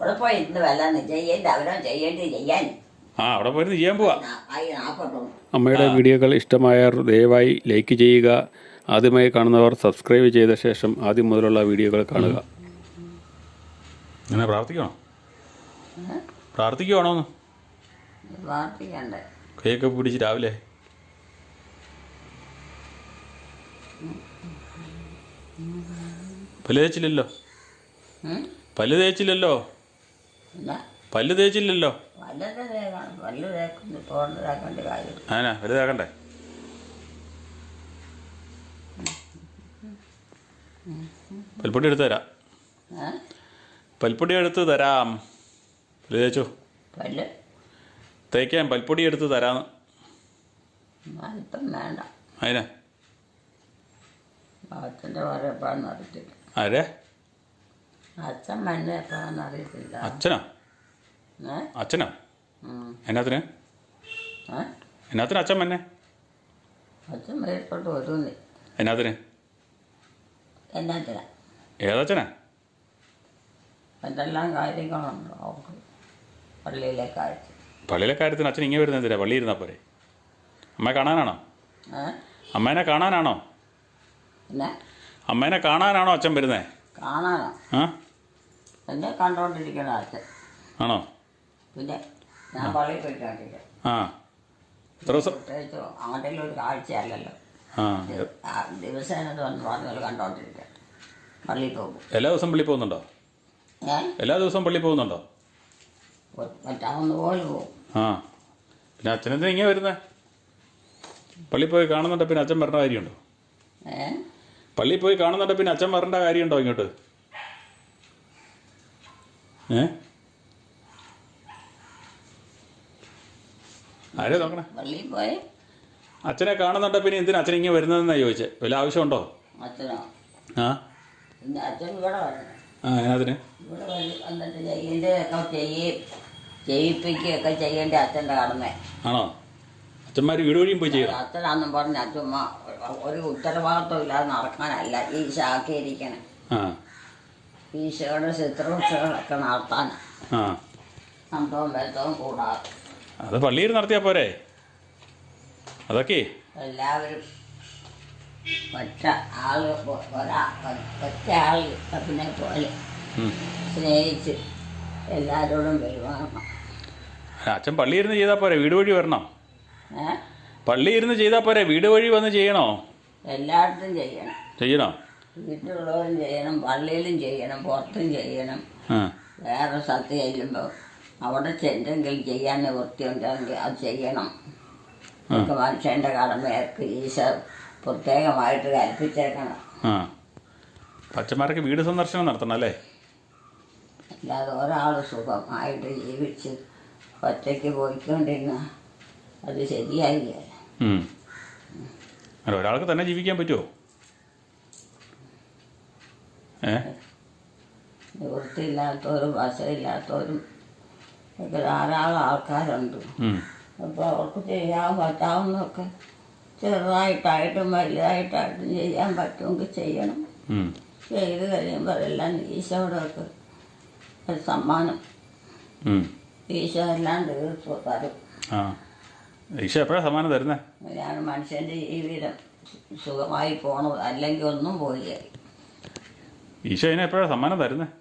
അവിടെ പോയി ഇന്ന് വല്ലാന്ന് ചെയ്യേണ്ട അവരോ ചെയ്യേണ്ടി ചെയ്യാൻ ആ അവിടെ പോയിരുന്ന് ചെയ്യാൻ പോവാ. ആയി നാൽപ്പത്തൊന്ന്. അമ്മയുടെ വീഡിയോകൾ ഇഷ്ടമായവർ ദയവായി ലൈക്ക് ചെയ്യുക. ആദ്യമായി കാണുന്നവർ സബ്സ്ക്രൈബ് ചെയ്ത ശേഷം ആദ്യം മുതലുള്ള വീഡിയോകൾ കാണുക. അങ്ങനെ പ്രാർത്ഥിക്കണോ? പ്രാർത്ഥിക്കുവാണോന്ന്? പ്രാർത്ഥിക്കണ്ടേ? കൈയൊക്കെ പിടിച്ച് രാവിലെ പല്ല് തേച്ചില്ലല്ലോ. പല്ല് തേച്ചില്ലല്ലോ. എന്നാ പല്ല് തേച്ചില്ലല്ലോ. വല്ലത് തേക്കണം. വല്ല തേക്കുന്നു തോന്നതാക്കേണ്ട കാര്യം. ആനാ പല്ല് തേക്കണ്ടേ? പൽപ്പൊടി എടുത്ത് തരാം. പൽപ്പൊടി എടുത്ത് തരാം. പല്ല് തേച്ചോ? വല്ല തേക്കാൻ പൽപ്പൊടി എടുത്ത് തരാന്ന്. ഇപ്പം വേണ്ട. അതിനാ അച്ഛൻ്റെ പറയും എപ്പോഴാണെന്ന് അറിയത്തില്ല. ആരെ? അച്ഛൻ മന്നെ എപ്പോഴാണെന്ന് അറിയത്തില്ല. അച്ഛനാ? അച്ഛനാ? എന്നാത്തിന്? എന്നാത്തിന് അച്ഛൻ മന്നെ? അച്ഛൻ വീട്ടിലോട്ട് വരുന്നേ. എന്നാത്തിന്? എന്നാത്തിനാ? ഏതച്ഛനാ? എന്തെല്ലാം കാര്യങ്ങളുണ്ട് അവർക്ക് പള്ളിയിലെ കാര്യത്തിൽ. പള്ളിയിലെ കാര്യത്തിന് അച്ഛൻ ഇങ്ങനെ വരുന്നത് എന്തിനാ? പള്ളി ഇരുന്നാൽ പോരെ? അമ്മയെ കാണാനാണോ? അമ്മേനെ കാണാനാണോ? പിന്നെ അമ്മേനെ കാണാനാണോ അച്ഛൻ വരുന്നേ? കാണാനോ? ആ എന്നെ കണ്ടോണ്ടിരിക്കണം അച്ഛൻ. ആണോ? പിന്നെ ഞാൻ പള്ളിയിൽ പോയിക്കൊണ്ടിരിക്കും. ആ എത്ര ദിവസം? പ്രത്യേകിച്ച് അങ്ങോട്ടേലും ഒരു കാഴ്ചയല്ലല്ലോ. ദിവസേന പറഞ്ഞാൽ കണ്ടോണ്ടിരിക്കുക. പള്ളിയിൽ പോകും. എല്ലാ ദിവസവും പള്ളി പോകുന്നുണ്ടോ? എല്ലാ ദിവസവും പള്ളി പോകുന്നുണ്ടോ? പറ്റാവുന്ന പോലെ പോകും. ആ പിന്നെ അച്ഛനെന്തിനാ ഇങ്ങനെ വരുന്നേ? പള്ളി പോയി കാണുന്നുണ്ട് പിന്നെ അച്ഛൻ വരേണ്ട കാര്യമുണ്ടോ? പള്ളിയിൽ പോയി കാണുന്നുണ്ട് പിന്നെ അച്ഛൻ വരേണ്ട കാര്യമുണ്ടോ ഇങ്ങോട്ട്? ആരെ നോക്കണേ? പള്ളിയിൽ പോയി അച്ഛനെ കാണുന്നുണ്ട് പിന്നെ എന്തിനാ അച്ഛൻ ഇങ്ങനെ വരുന്നതെന്നാണ് ചോദിച്ചത്. വല്ല ആവശ്യമുണ്ടോ? അച്ഛനോ? ആ പിന്നെ അച്ഛൻ ഇവിടെ വരണം. ആ അതിന് ഇവിടെ വന്നിട്ട് ചെയ്യേണ്ടതൊക്കെ ചെയ്യിപ്പിക്കുകയൊക്കെ ചെയ്യേണ്ട അച്ഛൻ്റെ കടമ. ആണോ? അച്ഛന്മാർ വീട് വഴിയും പോയി ചെയ്യണം. അച്ഛനാന്നും പറഞ്ഞ് അച്ഛമ്മ ഒരു ഉത്തരവാദിത്വം ഇല്ലാതെ നടക്കാനല്ല ഈശോ ആക്കിയിരിക്കണം. ആ ഈശോയുടെ ശുശ്രൂഷകളൊക്കെ നടത്താൻ ആ അന്തവും ബന്ധവും കൂടാതെ അത് പള്ളിയിൽ നടത്തിയാൽ പോരെ? അതൊക്കെ എല്ലാവരും ഒറ്റ ആള് ഒറ്റ ആൾ അതിനെ പോലെ സ്നേഹിച്ച് എല്ലാവരോടും പെരുമാറണം. അച്ഛൻ പള്ളി ഇരുന്ന് ചെയ്താൽ പോരെ? വീട് വഴി വരണം. പള്ളി ഇരുന്ന് ചെയ്താൽ പോരെ? വീട് വഴി വന്ന് ചെയ്യണോ? എല്ലായിടത്തും ചെയ്യണം. ചെയ്യണോ? വീട്ടിലുള്ളവരും ചെയ്യണം, പള്ളിയിലും ചെയ്യണം, പുറത്തും ചെയ്യണം. വേറെ സ്ഥലത്ത് ചെല്ലുമ്പോൾ അവിടെ എന്തെങ്കിലും ചെയ്യാൻ വൃത്തിയുണ്ടെങ്കിൽ അത് ചെയ്യണം. ഒക്കെ മനുഷ്യൻ്റെ കടമയൊക്കെ ഈശോ പ്രത്യേകമായിട്ട് കൽപ്പിച്ചേക്കണം. ആ അച്ഛന്മാരൊക്കെ വീട് സന്ദർശനം നടത്തണം അല്ലേ? അല്ലാതെ ഒരാൾ സുഖമായിട്ട് ജീവിച്ച് ഒറ്റയ്ക്ക് പോയിക്കൊണ്ടിരുന്ന അത് ശരിയായില്ല. അല്ല ഒരാൾക്ക് തന്നെ ജീവിക്കാൻ പറ്റുമോ? നിവൃത്തിയില്ലാത്തവരും വശമില്ലാത്തവരും ഒക്കെ ധാരാളം ആൾക്കാരുണ്ട്. അപ്പോൾ അവർക്ക് ചെയ്യാൻ പറ്റാവുന്നതൊക്കെ ചെറുതായിട്ടായിട്ടും വലുതായിട്ടായിട്ടും ചെയ്യാൻ പറ്റുമെങ്കിൽ ചെയ്യണം. ചെയ്ത് കഴിയുമ്പോൾ അതെല്ലാം ഈശോയോടൊക്കെ ഒരു സമ്മാനം ഈശോ എല്ലാം തീർത്തു തരും. ഈശോ എപ്പോഴാണ് സമ്മാനം തരുന്നത്? അങ്ങനെയാണ് മനുഷ്യൻ്റെ ജീവിതം സുഖമായി പോണത്. അല്ലെങ്കിൽ ഒന്നും പോയി. ഈശോ അതിനെ എപ്പോഴാണ് സമ്മാനം തരുന്നത്?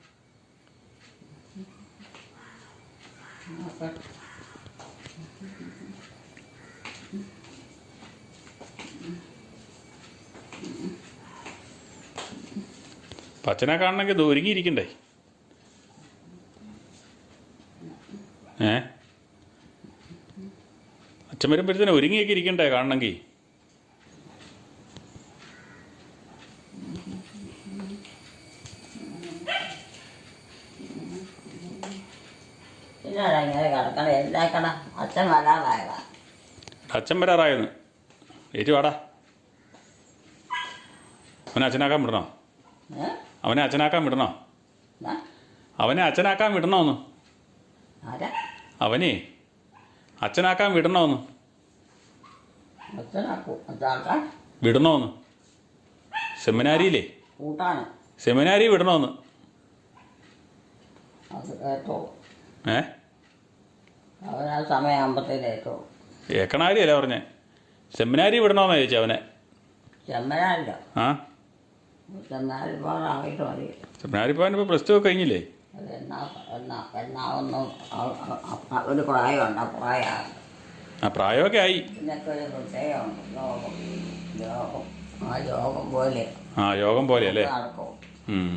അച്ഛനെ കാണണമെങ്കിൽ ഒരുങ്ങിയിരിക്കണ്ടേ? അച്ഛൻ വരുമ്പോഴത്തേനെ ഒരുങ്ങിയൊക്കെ ഇരിക്കണ്ടേ കാണണമെങ്കിൽ? ഇങ്ങനെ കിടക്കണം. എന്താക്കണം? അച്ഛൻ വരാറായതാ. അച്ഛൻ വരാറായെന്ന് ഏറ്റുവാടാ. അവനെ അച്ഛനാക്കാൻ വിടണോ? അവനെ അച്ഛനാക്കാൻ വിടണോ? അവനെ അച്ഛനാക്കാൻ വിടണോന്ന്? അവനെ അച്ഛനാക്കാൻ വിടണോന്ന്? വിടണോന്ന്? സെമിനാരിയിലേ സെമിനാരി വിടണോന്ന്? അത് കേട്ടോളൂ. ഏ അവനാ സമയമാകുമ്പോഴത്തേക്ക് കേട്ടോളൂ. ഏക്കണാരിയല്ല പറഞ്ഞേ, സെമിനാരി വിടണമെന്നാണ് ചോദിച്ചത് അവനെ. ചെമ്മനാരില്ല, ആ ചെമ്മനാരി പോകാനായിട്ട് മതി. സെമിനാരി പോകാൻ ഇപ്പോൾ +2 ഒക്കെ കഴിഞ്ഞില്ലേ? അത് എന്നാവുന്നു ഒരു പ്രായമുണ്ട്. ആ പ്രായമാണ് ആ പ്രായമൊക്കെ ആയി. ഇതിനൊക്കെ ഒരു പ്രത്യേകമുണ്ട്. യോഗം ആ യോഗം പോലെ ആ യോഗം പോലെ അല്ലേ? നടക്കും. ഉം.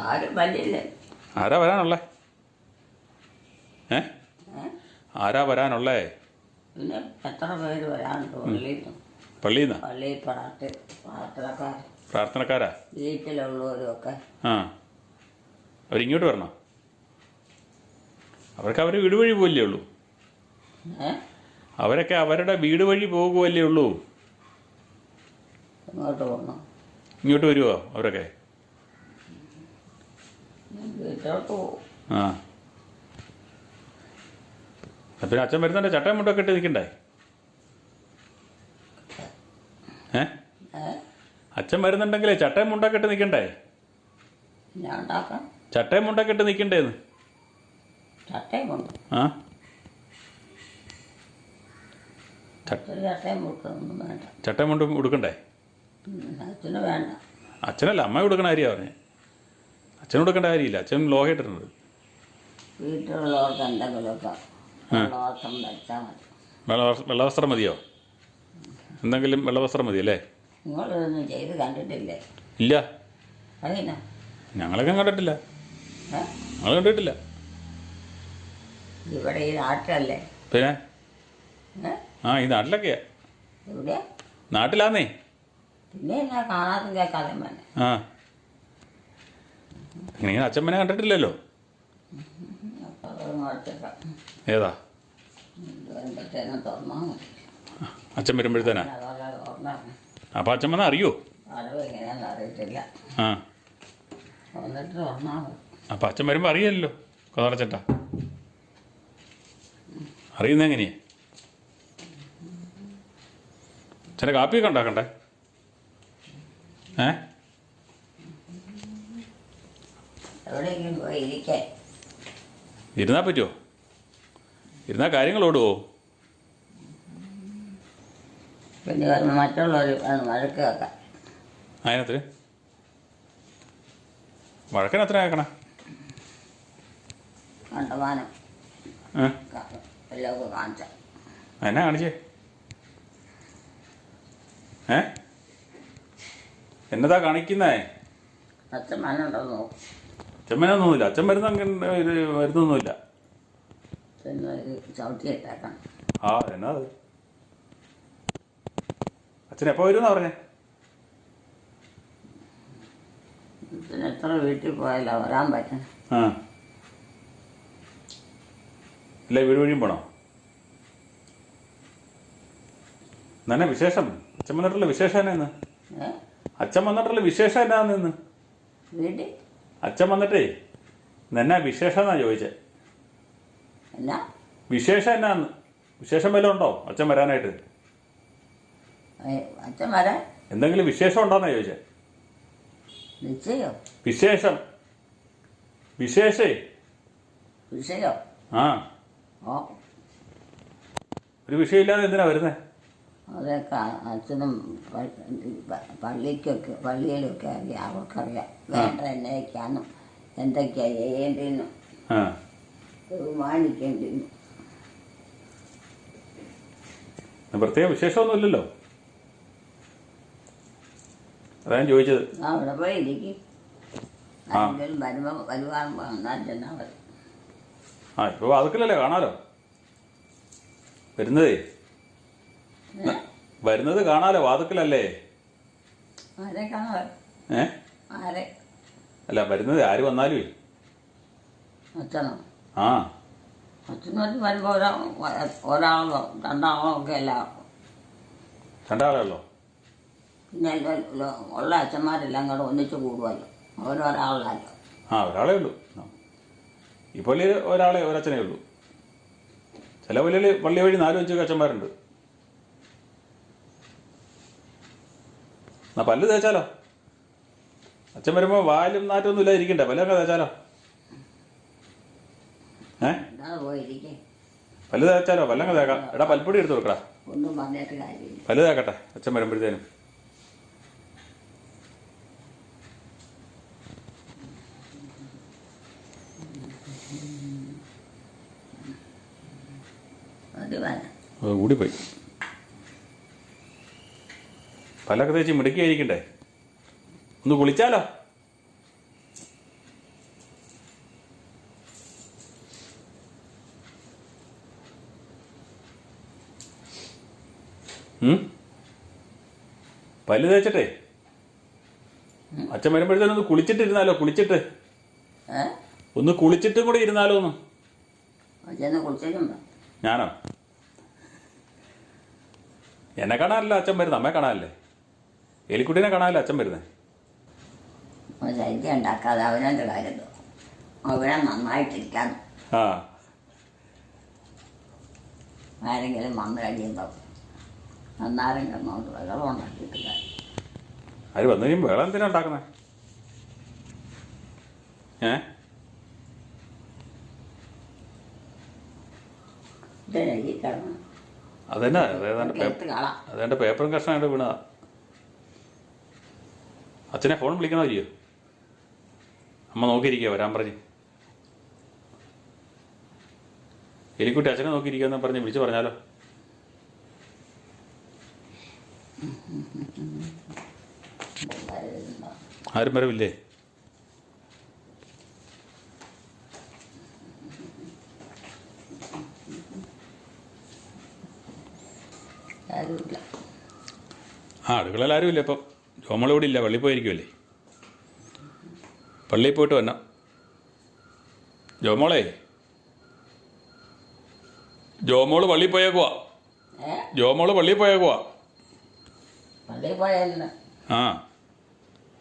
ആരും വലിയില്ലേ? ആരാ വരാനുള്ളേ? ഏ ഏ? ആരാ വരാനുള്ളേ? പിന്നെ എത്ര പേര് വരാനുണ്ട് പള്ളിയിൽ നിന്ന്? പള്ളിയിൽ നിന്നാ? പള്ളിയിൽ പ്രാർത്ഥനക്കാർ, പ്രാർത്ഥനക്കാരാ? വീട്ടിലുള്ളവരുമൊക്കെ. ആ അവരിങ്ങോട്ട് വരണോ? അവർക്ക് അവർ വീട് വഴി പോകല്ലേ ഉള്ളൂ. അവരൊക്കെ അവരുടെ വീട് വഴി പോകുമല്ലേ ഉള്ളൂ. ഇങ്ങോട്ട് പോകണം. ഇങ്ങോട്ട് വരുമോ അവരൊക്കെ? വീട്ടിലോട്ട് പോകും. ആ പിന്നെ അച്ഛൻ വരുന്നുണ്ട്, ചട്ടയും മുട്ടൊക്കെ ഇട്ട് നിൽക്കണ്ടേ? ഏ അച്ഛൻ വരുന്നുണ്ടെങ്കിലേ ചട്ടയും മുണ്ടൊക്കെ ഇട്ട് നിൽക്കണ്ടേ? ഞാൻ ഉണ്ടാക്കാം. ചട്ടയും മുണ്ടൊക്കെ ഇട്ട് നിൽക്കണ്ടേന്ന്? ചട്ടയും കൊണ്ട് ആ ചട്ടയും മുട്ടൊന്നും വേണ്ട. ചട്ടയും മുണ്ടും ഉടുക്കണ്ടേ? അച്ഛന് വേണ്ട. അച്ഛനല്ല, അമ്മ ഉടുക്കണ കാര്യമാണ് പറഞ്ഞേ. അച്ഛൻ ഉടുക്കേണ്ട കാര്യമില്ല, അച്ഛൻ ലോഹ ഇട്ടിട്ടുണ്ട്. വീട്ടിലുള്ളവർക്ക് എന്തെങ്കിലുമൊക്കെ വെള്ളവസ്ത്രം ധരിച്ചാൽ മതി. വെള്ളവസ്ത്രം മതിയോ? എന്തെങ്കിലും വെള്ളവസ്ത്രം മതി അല്ലേ? നിങ്ങളിതൊന്നും ചെയ്ത് കണ്ടിട്ടില്ലേ? ഇല്ല, അതിനാ ഞങ്ങളൊക്കെ കണ്ടിട്ടില്ല. ഏ? ഞങ്ങൾ കണ്ടിട്ടില്ല. ഇവിടെ ഈ നാട്ടിലല്ലേ? പിന്നെ ഏ? ആ ഈ നാട്ടിലൊക്കെയാ. എവിടെയാ? നാട്ടിലാന്നേ. പിന്നെ എന്നാ കാണാതും കേൾക്കാതെ വേണം. ആ ഇങ്ങനെ അച്ഛമ്മനെ കണ്ടിട്ടില്ലല്ലോ. ഏതാ? വരുമ്പോഴത്തേനും തുറന്നാൽ മതി. അച്ഛൻ വരുമ്പോഴത്തേനാ? അതുപോലെ തുറന്നാൽ അപ്പം അച്ഛൻ വന്നാൽ അറിയോ? അറിവ് എങ്ങനെയാണെന്ന് അറിയത്തില്ല. ആ വന്നിട്ട് തുറന്നാൽ മതി. അപ്പം അച്ഛൻ വരുമ്പോൾ അറിയാമല്ലോ കഥടച്ചേട്ടാ. അറിയുന്നത് എങ്ങനെയാ? അച്ഛൻ്റെ കാപ്പിയൊക്കെ ഉണ്ടാക്കണ്ടേ? ഏ എവിടെയെങ്കിലും പോയി ഇരിക്കേ. ഇരുന്നാൽ പറ്റുമോ? ഇരുന്നാൽ കാര്യങ്ങൾ ഓടുമോ? പിന്നെ മറ്റുള്ളവർ വഴക്ക് കേൾക്കാം. അതിനകത്ത് വഴക്കിനത്ര കേൾക്കണേ? കണ്ടമാനം ഏ എല്ലാവർക്കും കാണിച്ച എന്നാ കാണിച്ചേ? ഏ എന്നതാ കാണിക്കുന്നേ? അച്ഛൻ മനുണ്ടോ നോക്കും. അച്ഛമ്മനൊന്നുമില്ല. അച്ഛൻ വരുന്ന ഇത് വരുന്നൊന്നുമില്ല. പിന്നെ ഒരു ചവിട്ടി ഇട്ടേക്കണം. ആ എന്നാ അത്? അച്ഛൻ എപ്പോൾ വരുമെന്നാ പറഞ്ഞേ? പിന്നെ എത്ര വീട്ടിൽ പോയാലോ വരാൻ പറ്റണം. ആ ഇല്ല, വീട് വഴിയും പോണോ? എന്നാ വിശേഷം? അച്ഛൻ വന്നിട്ടുള്ള വിശേഷം എന്നാ ഇന്ന്? അച്ഛൻ വന്നിട്ടുള്ള വിശേഷം എന്നാന്ന് ഇന്ന്? വീട്ടിൽ അച്ഛൻ വന്നിട്ടേ എന്നാ വിശേഷം എന്നാ ചോദിച്ചേ. എന്നാ വിശേഷം എന്നാന്ന്? വിശേഷം വല്ലതും ഉണ്ടോ അച്ഛൻ വരാനായിട്ട്? അച്ഛൻ വരാൻ എന്തെങ്കിലും വിശേഷം ഉണ്ടോന്നാ ചോദിച്ചേ. നിശ്ചയോ? വിശേഷം വിശേഷേ വിഷയോ? ആ ഓ ഒരു വിഷയമില്ലാതെ എന്തിനാ വരുന്നേ? അതൊക്കെ അച്ഛനും പള്ളിയിലൊക്കെ അറിയാം. അവർക്കറിയാം വേണ്ട എന്നൊക്കെയാണെന്നും എന്തൊക്കെയാണ് ചെയ്യേണ്ടതെന്നും ആ ബഹുമാനിക്കേണ്ടതെന്നും. പ്രത്യേക വിശേഷമൊന്നും ഇല്ലല്ലോ, അതാ ഞാൻ ചോദിച്ചത്. അവിടെ പോയി ഇരിക്കും. ആരെങ്കിലും വരുവാകുമ്പോൾ എന്നാൽ ചെന്നാൽ മതി. ആ ഇപ്പോൾ വാതിക്കലല്ലേ കാണാലോ. വരുന്നത് കാണാലോ, വാതിക്കലല്ലേ. ആരെ കാണാൻ? ഏ ആരെ? അല്ല വരുന്നത് ആര് വന്നാലും. അച്ഛനോ? ആ അച്ഛനോട്ട് വരുമ്പോൾ ഒരാളോ രണ്ടാളോ ഒക്കെ എല്ലാം. രണ്ടാളേ ഉള്ളോ? പിന്നെ ഉള്ള അച്ഛന്മാരെല്ലാം കൂടെ ഒന്നിച്ച് കൂടുമല്ലോ. ഓരോരാളല്ലോ. ആ ഒരാളേ ഉള്ളൂ. ഈ പള്ളിയിൽ ഒരച്ഛനേ ഉള്ളൂ. ചില പള്ളിയിൽ പള്ളി വഴി 4-5 അച്ഛന്മാരുണ്ട്. എന്നാ പല്ല് തേച്ചാലോ? അച്ഛൻ വരുമ്പോൾ വാലും നാറ്റൊന്നും ഇല്ല ഇരിക്കണ്ടേ പല്ലൊക്കെ തേച്ചാലോ? എന്താ പോയിരിക്കേ? പല്ല് തേച്ചാലോ? പല്ലൊക്കെ തേക്കാം. എടാ പൽപ്പൊടി എടുത്ത് കൊടുക്കടാ. ഒന്നും പറഞ്ഞിട്ട് കാര്യമില്ല. പല്ല് തേക്കട്ടെ അച്ഛൻ വരുമ്പോഴത്തേനും. കൂടിപ്പോയി. പല്ലൊക്കെ തേച്ച് മിടുക്കിയായിരിക്കണ്ടേ? ഒന്ന് കുളിച്ചാലോ? പല്ല് തേച്ചിട്ടേ അച്ഛൻ വരുമ്പോഴത്തേനും ഒന്ന് കുളിച്ചിട്ട് ഇരുന്നാലോ? കുളിച്ചിട്ട് ഒന്ന് കുളിച്ചിട്ടും കൂടെ ഇരുന്നാലോ? ഒന്ന് ഞാനോ? എന്നെ കാണാനല്ല അച്ഛൻ വരുന്നത്, അമ്മയെ കാണാനല്ലേ? എലിക്കുട്ടീനെ കാണാനല്ലേ അച്ഛൻ വരുന്നത്? ശൈത്യം ഉണ്ടാക്കാതെ അവനെ കാര്യം അവനെ നന്നായിട്ടിരിക്കാൻ. ആരെങ്കിലും വന്നു കഴിയുമ്പോൾ അന്നാരം കിടന്നോണ്ട് വെള്ളം ഉണ്ടാക്കിയിട്ടില്ല. ആര് വന്നു കഴിയുമ്പോൾ വെള്ളം എന്തിനാ ഉണ്ടാക്കുന്നത്? അതന്നെ അതെന്റെ പേപ്പറും കഷ്ണമായിട്ട് വീണതാ. അച്ഛനെ ഫോൺ വിളിക്കണോ ചെയ്യോ? അമ്മ നോക്കിയിരിക്കുക വരാൻ പറഞ്ഞ്. എലിക്കുട്ടി അച്ഛനെ നോക്കിയിരിക്കാന്ന് പറഞ്ഞ് വിളിച്ചു പറഞ്ഞാലോ? ആരും വരവില്ലേ? അടുക്കളയിൽ ആരും ഇല്ല ഇപ്പം. ജോമോൾ ഇവിടെ ഇല്ല, പള്ളിയിൽ പോയിരിക്കുമല്ലേ? പള്ളിയിൽ പോയിട്ട് വരണം. ജോമോളെ, ജോമോള് പള്ളിയിൽ പോയേക്കുവാ. ജോമോള് പള്ളിയിൽ പോയേക്കുവാ.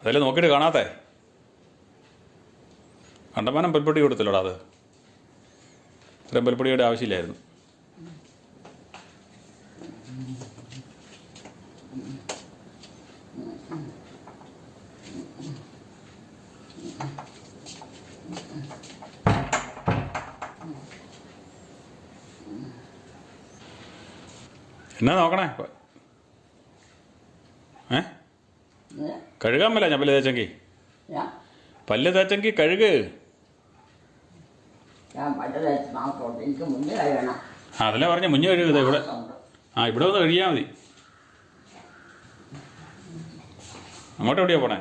അതല്ലേ നോക്കിയിട്ട് കാണാത്തേ? കണ്ടമാനം പൽപ്പൊടി കൊടുത്തില്ലടാ. അത് ഇത്രയും പൽപ്പൊടിയുടെ ആവശ്യമില്ലായിരുന്നു. എന്നാ നോക്കണേ? കഴുകാൻ മേല ഞാൻ പല്ല് തേച്ചെങ്കിൽ? പല്ല് തേച്ചെങ്കിൽ കഴുക്. അതല്ലേ പറഞ്ഞ മുന്നേ കഴുകുന്നത്. ഇവിടെ ഇവിടെ ഒന്ന് കഴുകിയാൽ മതി. അങ്ങോട്ട് എവിടെയാ പോണേ?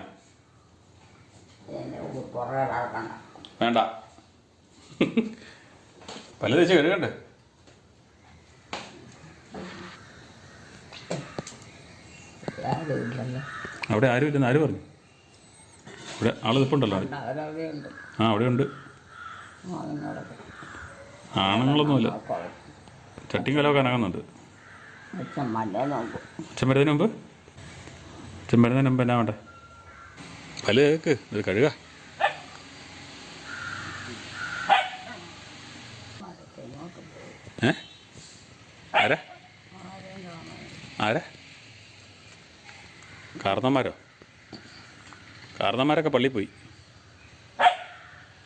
വേണ്ട, പല്ല് തേച്ച് കഴുകണ്ടേ? അവിടെ ആരും ഇല്ലെന്ന് ആര് പറഞ്ഞു? ഇവിടെ ആള് നിൽപ്പുണ്ടല്ലോ. അവിടെ ഉണ്ട്. ആണുങ്ങളൊന്നുമില്ല. ചട്ടിയും കലമൊക്കെ അനങ്ങുന്നുണ്ട്. അച്ഛൻ വരുന്നതിന് മുമ്പ് എന്നാ വേണ്ടേ? പല്ല് കേക്ക്, ഇത് കഴുക. ആരാ? കാരണന്മാരോ? കാരണന്മാരൊക്കെ പള്ളിയിൽ പോയി.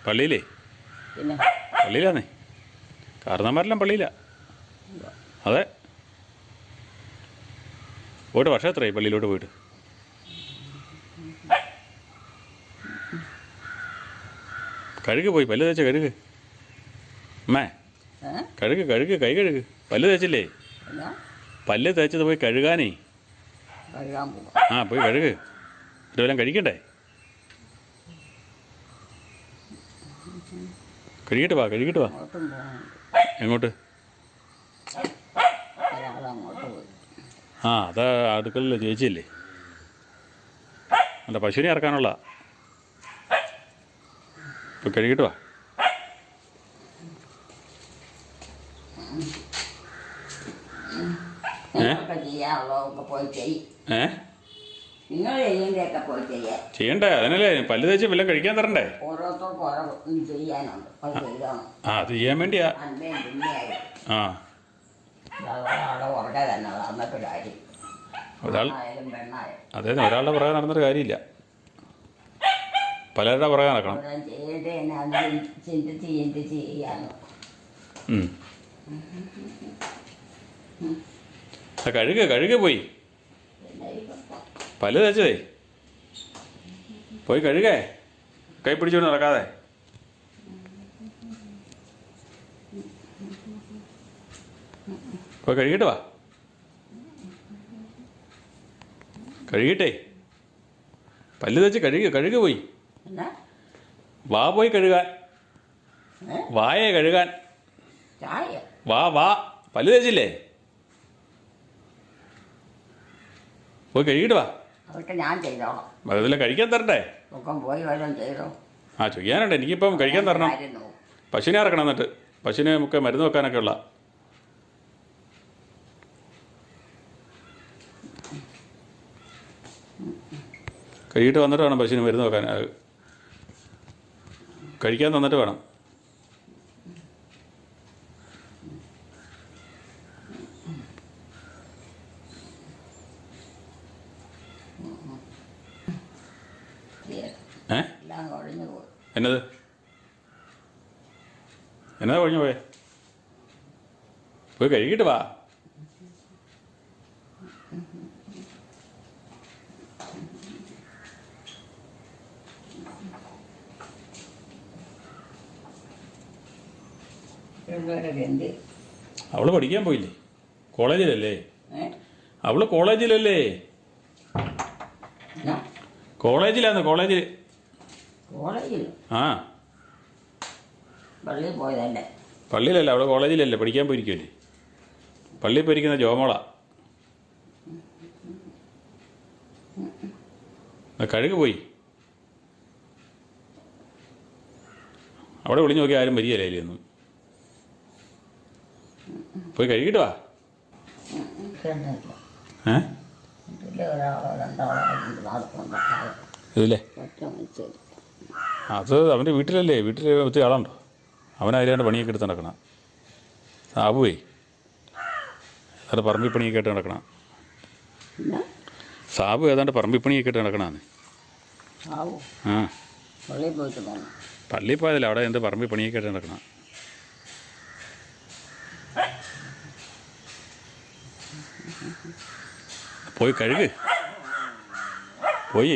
പള്ളിയിലാന്നേ. കാരണന്മാരെല്ലാം പള്ളിയിലാ. അതെ, പോയിട്ട് വർഷം എത്രയായി പള്ളിയിലോട്ട് പോയിട്ട്? കഴുകി പോയി പല്ല് തേച്ച കഴുക്. അമ്മേ കഴുക് കൈ കഴുക്. പല്ല് തേച്ചില്ലേ? പല്ല് തേച്ചത് പോയി കഴുകാനേ. പോയി കഴുക്. ഇതുവെല്ലാം കഴിക്കണ്ടേ? കഴുകിട്ട് വാ. എങ്ങോട്ട്? അതാ അടുക്കളയിലെ ചേച്ചിയല്ലേ? അല്ല, പശുവിനെ ഇറക്കാനുള്ള. ഇപ്പം കഴുകിട്ട് വാ. ചെയ്യണ്ടേ? അതിനല്ലേ പല്ല് തേച്ച് വല്ലതും കഴിക്കാൻ തരണ്ടേ? അത് ചെയ്യാൻ വേണ്ടിയാ. ഒരാളുടെ പുറകെ നടന്നിട്ട് കാര്യമില്ല. പലരുടെ പുറകെ നടക്കണം. ഓരോ ചെയ്യേണ്ടത് എന്നാന്ന് ചിന്തിച്ച് ചെയ്യാനോ. കഴുക പോയി പല്ല് തേച്ചതേ പോയി കഴുകേ, കൈ പിടിച്ചോണ്ട് നടക്കാതെ. പോയി കഴുകിട്ട് വാ, കഴുകിട്ടേ പല്ല് തേച്ച് കഴുക പോയി. വാ പോയി കഴുകാൻ, വായേ കഴുകാൻ. വാ പല്ല് തേച്ചില്ലേ, പോയി കഴുകിട്ട് വാ. അതൊക്കെ ഞാൻ ചെയ്തോളാം. അതിൽ കഴിക്കാൻ തരണ്ടേ? ഒക്കെ പോയി വല്ലതും ചെയ്തോ. ചെയ്യാനുണ്ട്, എനിക്കിപ്പം കഴിക്കാൻ തരണം. പശുവിനെ ഇറക്കണം, എന്നിട്ട് പശുവിനെ നമുക്ക് മരുന്ന് വെക്കാനൊക്കെ ഉള്ള. കഴുകിയിട്ട് വന്നിട്ട് വേണം പശുവിന് മരുന്ന് വെക്കാൻ. കഴിക്കാൻ തന്നിട്ട് വേണം. എന്നതാ കൊഴിഞ്ഞു പോയേ? പോയി കഴുകിയിട്ട് വാ. അവള് പഠിക്കാൻ പോയില്ലേ? കോളേജിലല്ലേ? അവള് കോളേജിലല്ലേ? കോളേജിലാന്ന്, കോളേജിൽ. ആ പള്ളിയിൽ പോയതല്ലേ? പള്ളിയിലല്ല, അവള് കോളേജിലല്ലേ, പഠിക്കാൻ പോയിരിക്കുമല്ലേ. പള്ളിയിൽ പോയിരിക്കുന്ന ജോമോളാ. കഴുകു പോയി. അവിടെ വിളിഞ്ഞു നോക്കി ആരും വരികയല്ലേ അതിലൊന്നും. പോയി കഴുകിയിട്ട് വാ. ഇതില്ലേ അത് അവൻ്റെ വീട്ടിലല്ലേ, വീട്ടിൽ ഒത്തിരി ആളുണ്ടോ? അവനതിലാണ്ട് പണിയൊക്കെ എടുത്ത് നടക്കണം. സാബുവേ ഏതാണ്ട് പറമ്പിൽ പണിയൊക്കെ ആയിട്ട് നടക്കണം. സാബു ഏതാണ്ട് പറമ്പിൽ പണിയൊക്കെ ആയിട്ട് നടക്കണമെന്ന്. ആ പള്ളിയിൽ പോയതല്ലേ, അവിടെ എന്ത് പറമ്പിൽ പണിയൊക്കെ ആയിട്ട് നടക്കണം. പോയി പോയി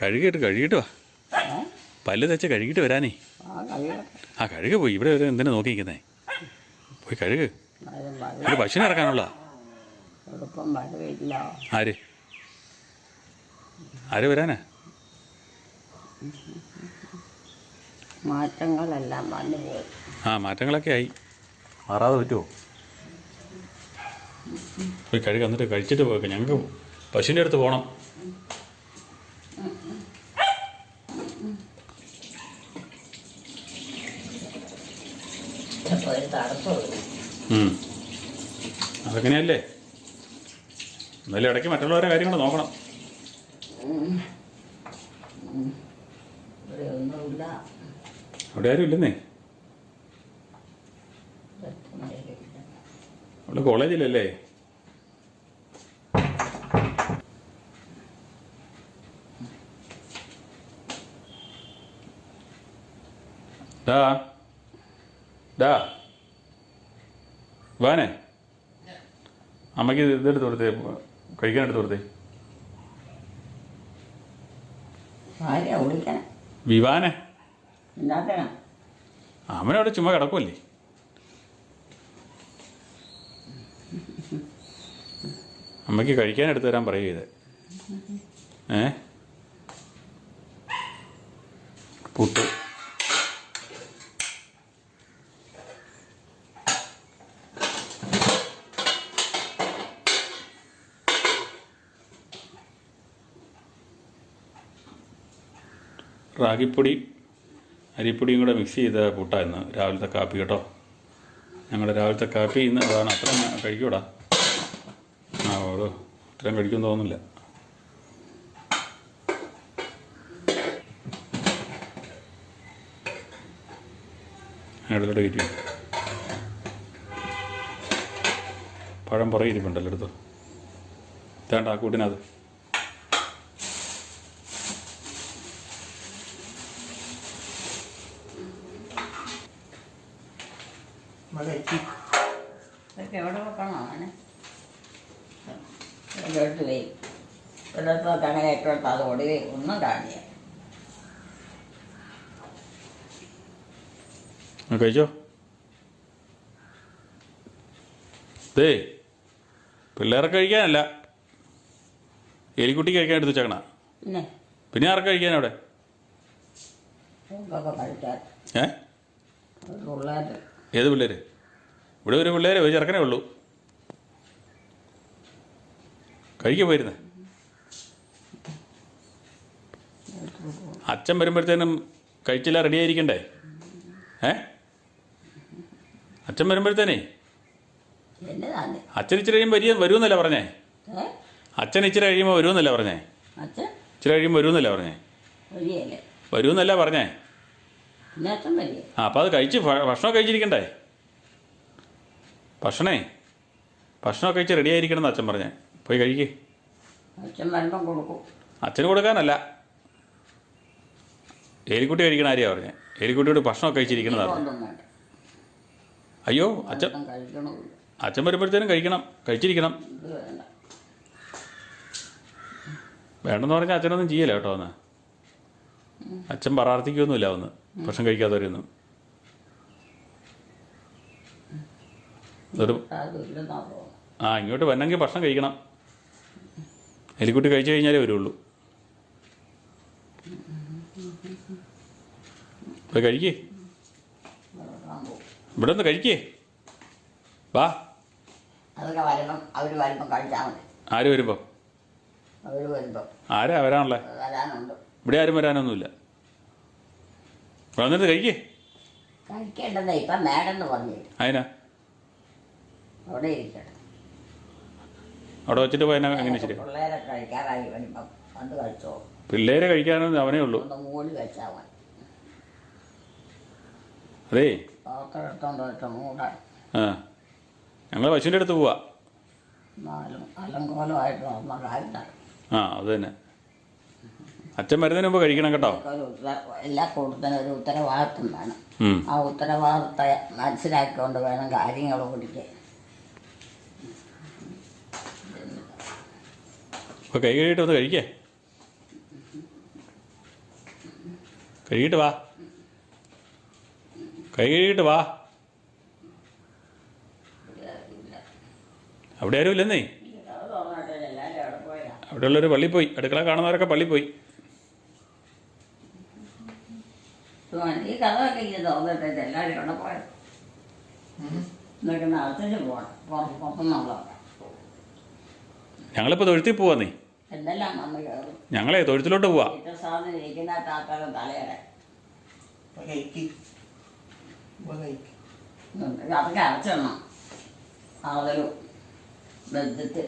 കഴുകിയിട്ട് വാ. പല്ല് തേച്ച് കഴുകിയിട്ട് വരാനേ. കഴുക പോയി. ഇവിടെ ഒരു എന്തിനാ നോക്കിയിരിക്കുന്നേ? പോയി കഴുക്. ഇത് പശുവിനെ ഇറക്കാനുള്ള. ആര് വരാനാ? മാറ്റങ്ങളെല്ലാം വന്നു പോയി. മാറ്റങ്ങളൊക്കെ ആയി. മാറാതെ പറ്റുമോ? പോയി കഴുക, എന്നിട്ട് കഴിച്ചിട്ട് പോയി. ഞങ്ങൾക്ക് പശുവിൻ്റെ അടുത്ത് പോകണം. അതങ്ങനെയല്ലേ. എന്നാലും ഇടയ്ക്ക് മറ്റുള്ളവരുടെ കാര്യം കൂടെ നോക്കണം. അവിടെ ആരും ഇല്ലെന്നേ. അവിടെ കോളേജിലല്ലേ? വാനെ, അമ്മയ്ക്ക് ഇതെടുത്ത് കൊടുത്തേ, കഴിക്കാനെടുത്ത് കൊടുത്തേ. വിവാനെ അമ്മനവിടെ ചുമ്മാ കിടക്കുമല്ലേ. അമ്മയ്ക്ക് കഴിക്കാനെടുത്ത് തരാൻ പറയുക ചെയ്തേ. പുട്ട്. റാഗിപ്പൊടി അരിപ്പൊടിയും കൂടെ മിക്സ് ചെയ്ത പുട്ടായിരുന്നു രാവിലത്തെ കാപ്പി കേട്ടോ. ഞങ്ങളുടെ രാവിലത്തെ കാപ്പി ഇന്ന് അതാണ്. അത്രയും കഴിക്കൂടാ? ഓരോ ഇത്രയും കഴിക്കുമെന്ന് തോന്നുന്നില്ല. അടുത്തോട്ട് കയറ്റി. പഴം പുറകെ ഇരിപ്പുണ്ടല്ലോ, എടുത്തോ. ഇതാണ്ട് ആ കൂട്ടിനകത്ത്. ഇതൊക്കെ എവിടെ വെക്കണം അങ്ങനെ ഇടത്ത് വരും ഇടത്തൊക്കെ അങ്ങനെ ഇട്ടോട്ട് അത് ഒടുവി ഒന്നും കാണില്ല. കഴിച്ചോ? ദേ പിള്ളേർക്ക് കഴിക്കാനല്ല, എലിക്കുട്ടി കഴിക്കാൻ എടുത്ത് വെച്ചേക്കണ. പിന്നെ ആർക്ക് കഴിക്കാൻ അവിടെ? കഴിക്കാൻ പിള്ളേർ. ഏത് പിള്ളേർ? ഇവിടെ ഒരു പിള്ളേരെ ഒരു ചെറുക്കനേ ഉള്ളൂ. കഴിക്കാൻ പോയിരുന്നേ. അച്ഛൻ വരുമ്പോഴത്തേനും കഴിച്ചില്ല റെഡി ആയിരിക്കണ്ടേ? അച്ഛൻ വരുമ്പോഴത്തേനേ അച്ഛൻ ഇച്ചിരി കഴിയുമ്പോൾ വരുമെന്നല്ല പറഞ്ഞേ. അച്ഛൻ ഇച്ചിരി കഴിയുമ്പോൾ വരുമെന്നല്ല പറഞ്ഞേ. ഇച്ചിരി കഴിയുമ്പോൾ വരുമെന്നല്ല പറഞ്ഞേ. വരുമെന്നല്ല പറഞ്ഞേ. ആ അപ്പം അത് കഴിച്ച് ഭക്ഷണം കഴിച്ചിരിക്കണ്ടേ? ഭക്ഷണമൊക്കെ കഴിച്ച് റെഡി ആയിരിക്കണം എന്ന് അച്ഛൻ പറഞ്ഞേ. പോയി കഴിക്കേ. അച്ഛന് കൊടുക്കാനല്ല, എലിക്കുട്ടി കഴിക്കണ ആരെയാ പറഞ്ഞേ. എലിക്കുട്ടിയോട് ഭക്ഷണമൊക്കെ കഴിച്ചിരിക്കണതാണ്. അയ്യോ അച്ഛൻ വരുമ്പോഴത്തേനും കഴിച്ചിരിക്കണം. വേണ്ടെന്ന് പറഞ്ഞാൽ അച്ഛനൊന്നും ചെയ്യല കേട്ടോ. ഒന്ന് അച്ഛൻ പ്രാർത്ഥിക്കൊന്നുമില്ല ഒന്ന് ഭക്ഷണം കഴിക്കാത്തവരൊന്നും. ഇങ്ങോട്ട് വന്നെങ്കിൽ ഭക്ഷണം കഴിക്കണം. എലിക്കുട്ടി കഴിച്ചു കഴിഞ്ഞാലേ വരുള്ളൂ. പോയി കഴിക്കേ. ഇവിടെ ഒന്ന് കഴിക്കേ. വാ. ആര് വരുമ്പോ? ആരാ വരാനുള്ളേ? ഇവിടെ ആരും വരാനൊന്നുമില്ല. വന്നിട്ട് കഴിക്കേ. അതിനാ അവിടെ വെച്ചിട്ട് പോയാൽ എങ്ങനെ ശരി? പിള്ളേരെ കഴിക്കാനൊന്നും അവനേ ഉള്ളൂ. അതേ ഞങ്ങൾ പശുവിൻ്റെ അടുത്ത് പോവാ. അത് തന്നെ. അച്ഛൻ വരുന്നതിന് മുമ്പ് കഴിക്കണം കേട്ടോ. എല്ലാ കൂട്ടത്തിനും ഒരു ഉത്തരവാദിത്വം വേണം. ആ ഉത്തരവാദിത്തത്തെ മനസ്സിലാക്കിക്കൊണ്ട് വേണം കാര്യങ്ങൾ ഓടിക്കാൻ. ഇപ്പോൾ കൈ കഴുകിയിട്ട് ഒന്ന് കഴിക്കേ. കഴുകിയിട്ട് വാ. അവിടെ ആരും ഇല്ലെന്നേ. അവിടെയുള്ളൊരു പള്ളി പോയി. അടുക്കള കാണുന്നവരൊക്കെ പള്ളി പോയി. ഈ കഥയൊക്കെ ഇങ്ങനെ തോന്നിട്ട് എല്ലാവരും ഇവിടെ പോയത് എന്നൊക്കെ നടത്തിട്ട് പോകണം. പുറത്തുനിന്നുള്ളതൊക്കെ ഞങ്ങളിപ്പോൾ തൊഴുത്തിൽ പോവാന്നേ. എന്തെല്ലാം വന്ന് കയറും. ഞങ്ങളെ തൊഴുത്തിലോട്ട് പോവാ. സാധനം ഇരിക്കുന്ന താത്താലും തലയുടെ അതൊക്കെ അടച്ചിടണം. അതൊരു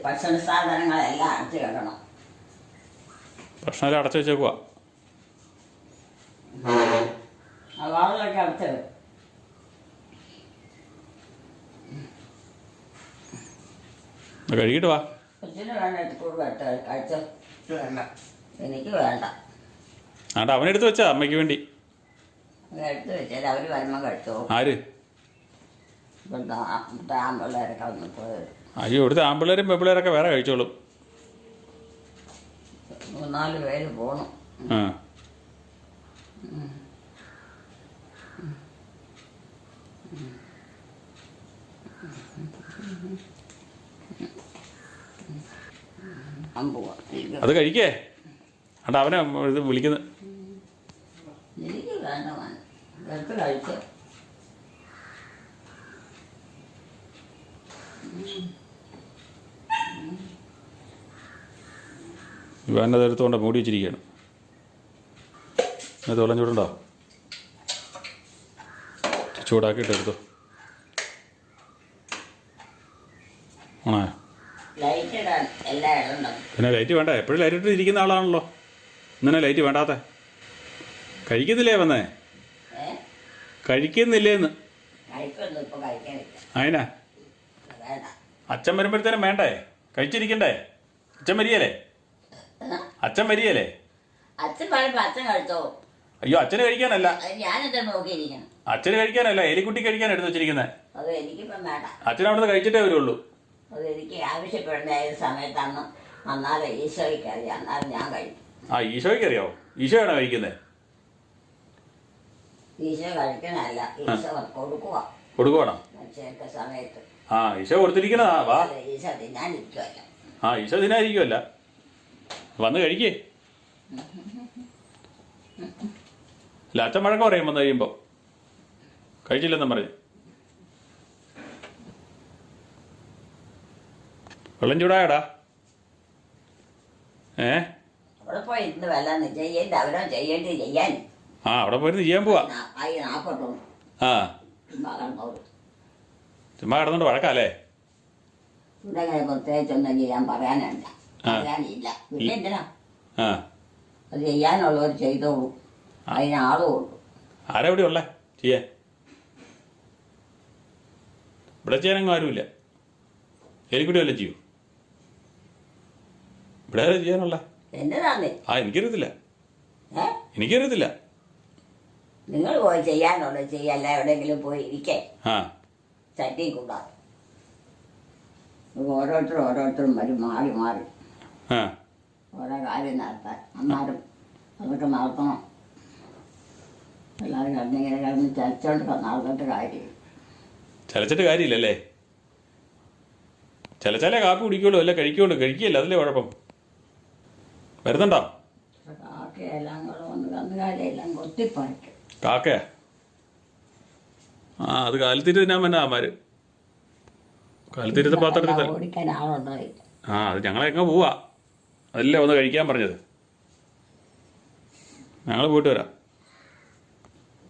ഭക്ഷണ സാധനങ്ങളെല്ലാം അടച്ചു കിടണം. ഭക്ഷണം അടച്ചു വെച്ചേക്കുവാ. വാതിലൊക്കെ അടച്ചത്. കഴുകിയിട്ട് വാ. കൊച്ചിന് വേണ്ട കഴിച്ചോ. എനിക്ക് വേണ്ട. അവനെടുത്ത് വെച്ചാ അമ്മയ്ക്ക് വേണ്ടി. എടുത്ത് വെച്ചാൽ അവർ വരുമ്പോൾ കഴിച്ചോ. ആര്? ആമ്പിള്ളേരൊക്കെ വന്ന് പോയത്. അയ്യോ ഇവിടുത്തെ ആമ്പിള്ളേരും പെമ്പിള്ളേരൊക്കെ വേറെ കഴിച്ചോളും. 3-4 പേര് പോകണം. അത് കഴിക്കേ. അവനെ ഇത് വിളിക്കുന്നത്. എനിക്ക് വേണ്ട. എടുത്ത് കഴിച്ചോ. ഇവൻ്റെ എടുത്തുകൊണ്ട് മൂടി വെച്ചിരിക്കുകയാണ്. അത് വെള്ളം ചൂടുണ്ടോ? ചൂടാക്കിയിട്ട് എടുത്തോ. ആണോ? പിന്നെ ലൈറ്റ് വേണ്ട. എപ്പോഴും ലൈറ്റ് ഇട്ട് ഇരിക്കുന്ന ആളാണല്ലോ. ഇന്നെ ലൈറ്റ് വേണ്ടാത്ത. കഴിക്കുന്നില്ലേ വന്നേ? കഴിക്കുന്നില്ലേന്ന്. അതിനാ അച്ഛൻ വരുമ്പോഴത്തേനും വേണ്ടേ? കഴിച്ചിരിക്കണ്ടേ? അച്ഛൻ വരികയല്ലേ? അച്ഛൻ വരുമ്പോ അച്ഛൻ കഴിച്ചോ. അയ്യോ അച്ഛന് കഴിക്കാനല്ല. അത് ഞാനെന്താ നോക്കിയിരിക്കണം? അച്ഛന് കഴിക്കാനല്ല, എലിക്കുട്ടി കഴിക്കാൻ എടുത്ത് വെച്ചിരിക്കുന്നത്. അത് എനിക്കിപ്പം വേണ്ട. അച്ഛൻ അവിടുന്ന് കഴിച്ചിട്ടേ വരുള്ളൂ. അത് എനിക്ക് ആവശ്യപ്പെടുന്ന ഏത് സമയത്താണ് വന്നാലും ഈശോയ്ക്ക് അറിയാം, എന്നാലും ഞാൻ കഴിക്കും. ആ ഈശോയ്ക്ക് അറിയാവോ? ഈശോയാണോ കഴിക്കുന്നത്? ഈശോ കഴിക്കണല്ല, ഈശോ കൊടുക്കുക. കൊടുക്കുവാണോ? മനുഷ്യർക്ക് സമയത്ത്. ആ ഈശോ കൊടുത്തിരിക്കുന്നതാ. വാ. അല്ല, ഈശോ തിന്നാനിരിക്കുമല്ല. ആ ഈശോ തിന്നായിരിക്കുമല്ല, വന്ന് കഴിക്കേ. അല്ല അച്ഛൻ വഴക്കം പറയും വന്ന് കഴിയുമ്പോൾ, കഴിച്ചില്ലെന്നും പറഞ്ഞു. വെള്ളം ചൂടായടാ. അവിടെ പോയി ഇന്ന് വല്ലതും ചെയ്യേണ്ട അവരോ ചെയ്യേണ്ടി ചെയ്യാൻ. ആ അവിടെ പോയിരുന്നു ചെയ്യാൻ പോവാ. ആയി 40 ആ ചുമ്മാ കണ്ടോളൂ. ചുമ്മാ കിടന്നോണ്ട് വഴക്കാല്ലേ? ഇവിടെ അങ്ങനെ പ്രത്യേകിച്ചൊന്നും ചെയ്യാൻ പറയാനില്ല. പറയാനില്ല. പിന്നെ എന്തിനാ? ആ അത് ചെയ്യാനുള്ളവർ ചെയ്തോളൂ, അതിനാളും ഉള്ളൂ. ആരാ ഇവിടെ ഉള്ളേ ചെയ്യാൻ? ഇവിടെ ചെയ്യാനങ്ങും ആരുമില്ല. എലിക്കുട്ടി വല്ലതും ചെയ്യൂ. ഇവിടെ ആരാ ചെയ്യാനുള്ള? എന്നതാന്നേ? ആ എനിക്കറിയത്തില്ല, എനിക്കറിയത്തില്ല. നിങ്ങൾ പോയി ചെയ്യാനുള്ളത് ചെയ്യല്ല, എവിടെയെങ്കിലും പോയി ഇരിക്കേ. ആ ചട്ടിയും കൂടാതെ ഓരോരുത്തരും വരും, മാറി മാറി ആ ഓരോ കാര്യം നടത്താൻ. അന്നാലും അതൊക്കെ നടത്തണം. എല്ലാവരും കിടന്നിങ്ങനെ കിടന്ന് ചലിച്ചോണ്ട് നടന്നിട്ട് കാര്യം. ചലച്ചിട്ട് കാര്യമില്ലല്ലേ? ചലച്ചാലേ കാപ്പി കുടിക്കുള്ളൂ, അല്ല കഴിക്കുള്ളൂ. കഴിക്കുകയല്ല, അതല്ലേ കുഴപ്പം. വരുന്നുണ്ടോ കാക്കയെല്ലാം കൂടെ വന്ന് കന്നുകാലിയെല്ലാം കൊത്തിപ്പറിക്കും. കാക്കയാ? ആ അത് കാലത്തീര് തിന്നാൻ പറ്റാ അമ്മാര്. കാലത്തീരത്തെ പാത്രത്തിൽ ഓടിക്കാൻ ആളുണ്ടോ? ആ അത് ഞങ്ങളെങ്ങ പോവാ, അതല്ലേ ഒന്ന് കഴിക്കാൻ പറഞ്ഞത്. ഞങ്ങൾ പോയിട്ട് വരാം.